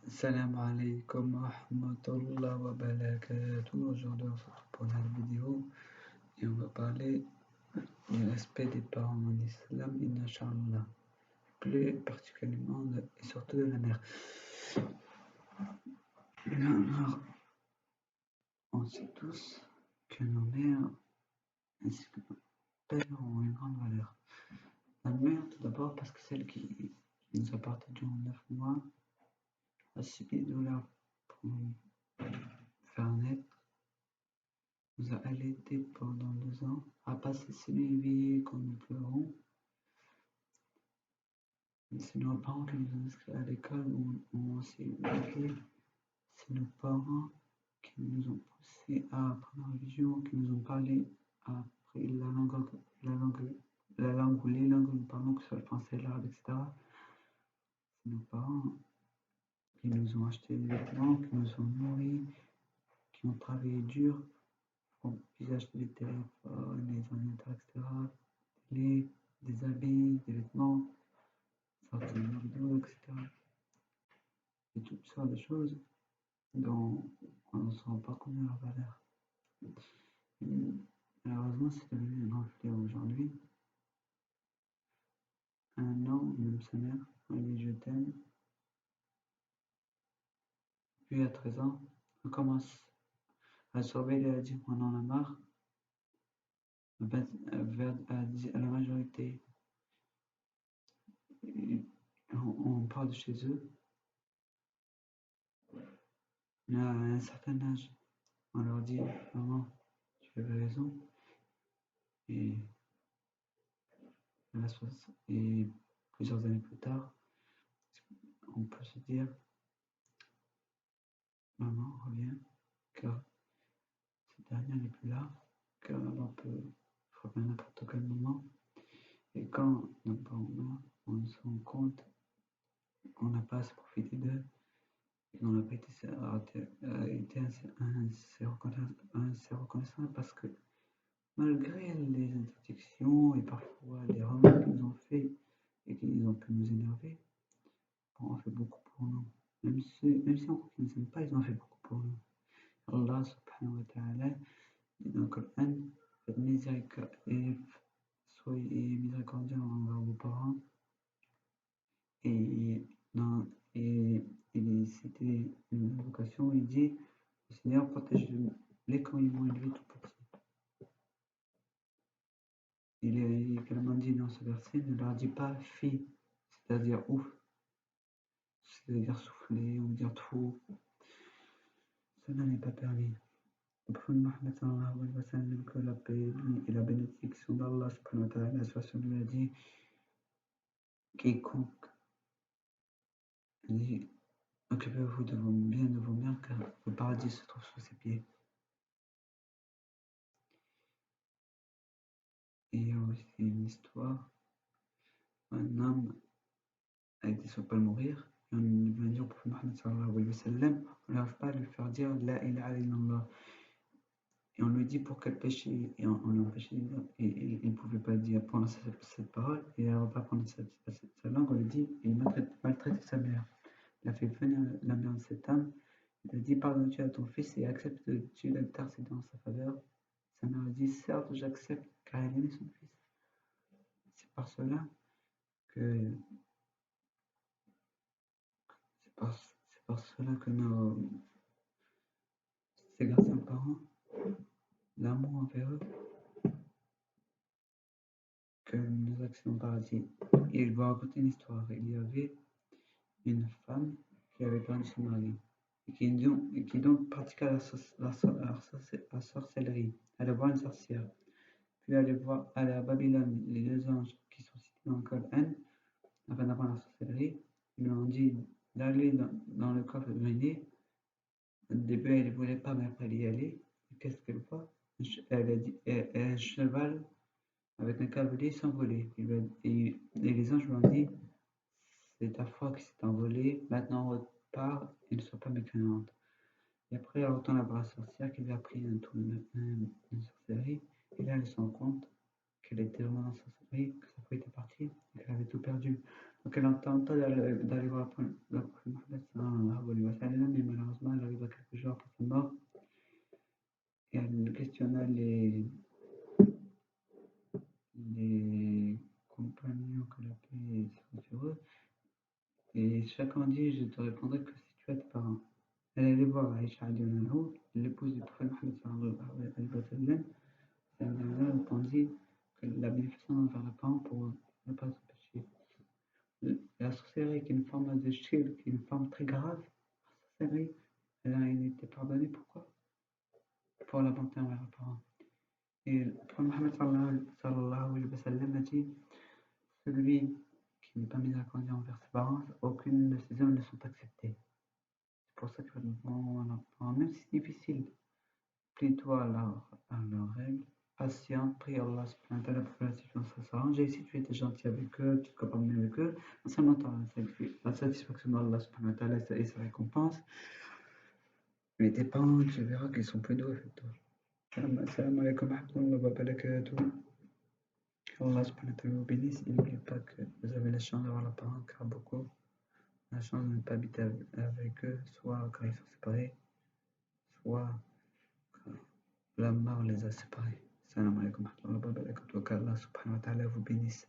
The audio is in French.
Salam alaikum wa rahmatullah wa barakatuh. Aujourd'hui, on se retrouve pour une nouvelle vidéo et on va parler du respect des parents en islam, Inch'Allah, plus particulièrement et surtout de la mère. Alors, on sait tous que nos mères ainsi que nos pères ont une grande valeur. La mère, tout d'abord, parce que celle qui nous a porté durant 9 mois, a subi des douleurs pour nous faire naître, nous a allaités pendant 2 ans, a passé ses nuits éveillées quand nous pleurons. C'est nos parents qui nous ont inscrits à l'école où on aussi étudié. C'est nos parents qui nous ont poussés à apprendre la religion, qui nous ont parlé, à appris la langue ou les langues que nous parlons, que ce soit le français, l'arabe, etc. C'est nos parents qui nous ont acheté des vêtements, qui nous ont nourris, qui ont travaillé dur, pour qu'on puisse acheter des téléphones, des ordinateurs, etc., des habits, des vêtements, sortir de McDo, etc. Et toutes sortes de choses dont on ne se rend pas compte de leur valeur. Malheureusement, c'est devenu un grand fléau aujourd'hui. Un an, même sa mère, on lui dit je t'aime. Puis à 13 ans, on commence à surveiller à dire qu'on en a marre. À la majorité, on parle de chez eux. Mais à un certain âge, on leur dit maman, tu avais raison. Et plusieurs années plus tard, on peut se dire maman, reviens, car cette dernière n'est plus là, car on peut frapper à n'importe quel moment. Et quand nos parents meurent, on se rend compte qu'on n'a pas assez profité d'eux et qu'on n'a pas été assez reconnaissant parce que malgré les interdictions et parfois les remarques qu'ils nous ont fait et qu'ils ont pu nous énerver, on a fait beaucoup pour nous. Même si on croit qu'ils ne nous aiment pas, ils ont fait beaucoup pour nous. Allah subhanahu wa ta'ala dit dans le Coran, faites miséricorde et soyez miséricordieux envers vos parents. Et c'était une invocation, il dit, le Seigneur protège-les quand ils vont élever tout petit. Il est également dit dans ce verset, ne leur dis pas fi, c'est-à-dire ouf, c'est-à-dire souffler ou dire trop. Cela n'est pas permis. Le prophète Mohammed sallallahu alayhi wa sallam, que la paix et la bénédiction d'Allah subhanahu wa ta'ala soit sur lui, a dit, quiconque dit, occupez-vous de vos biens, de vos mères, car le paradis se trouve sous ses pieds. Et il y a aussi une histoire, un homme a été sur le point de mourir, et on va dire au prophète Mohammed sallallahu alayhi wa sallam, on n'arrive pas à lui faire dire la ilaha illallah. Et on lui dit pour quel péché, et on lui empêchait de dire, et il ne pouvait pas dire prononcer cette parole, et il n'arrive pas à prononcer sa langue, on lui dit, il maltraite sa mère. Il a fait venir la mère de cet homme, il a dit pardonne-tu à ton fils et acceptes-tu d'intercéder en sa faveur. Sa mère a dit certes j'accepte car elle aimait son fils. C'est par cela que c'est par cela que ces garçons parents, l'amour envers eux, que nous accédons au paradis. Et il va raconter une histoire. Il y avait une femme qui avait perdu son mari et qui donc pratiquait la sorcellerie. Elle allait voir une sorcière. Puis aller à Babylone, les 2 anges qui sont cités dans le Coran, afin d'apprendre la sorcellerie, ils lui ont dit d'aller dans le coffre de grenier. Au début, elle ne voulait pas, mais après, elle y allait. Qu'est-ce qu'elle voit? Elle a dit, un cheval avec un cavalier s'envoler. Et les anges lui ont dit, c'est ta foi qui s'est envolée, maintenant repars et ne sois pas mécréante. Et après, elle retourne voir la sorcière qui lui a pris un tour une sorcellerie. Et là, elle se rend compte qu'elle était vraiment dans la sorcellerie, que sa foi était partie et qu'elle avait tout perdu. Donc elle entend d'aller voir le prophète Mohammed sallallahu alayhi Et chacun dit, je te répondrai que si tu as tes parents. Elle allait voir Aïcha radiallahu anha, l'épouse du prophète Mohammed sallallahu alayhi wa sallam. Elle répondit que la bénédiction envers les parents pour ne pas se pécher. La sorcellerie est une forme de shirk, qui est une forme très grave. La sorcellerie, elle a été pardonnée. Pourquoi? Pour la bonté envers les parents. Et le prophète Mohammed sallallahu alayhi wa sallam a dit celui qui n'est pas miséricordieux envers ses parents, aucune de ses œuvres ne sont acceptées. C'est pour ça que même si c'est difficile, plie-toi à leurs règles, patiente, prie Allah subhanahu wa ta'ala pour que la situation s'arrange. Et si tu étais gentil avec eux, tu te compares mieux avec eux, non seulement tu auras la satisfaction d'Allah subhanahu wa ta'ala et sa récompense, mais tes parents, tu verras qu'ils sont plus doux avec toi. Salam alaikum wa rahmatullahi wa barakatuh. Allah subhanahu wa ta'ala vous bénisse. Et n'oubliez pas que vous avez la chance d'avoir leurs parents, car beaucoup la chance de ne pas habiter avec eux, soit quand ils sont séparés, soit quand la mort les a séparés. Salam alaikum wa rahmatullahi wa barakatuh. Qu'Allah subhanahu wa ta'ala vous bénisse.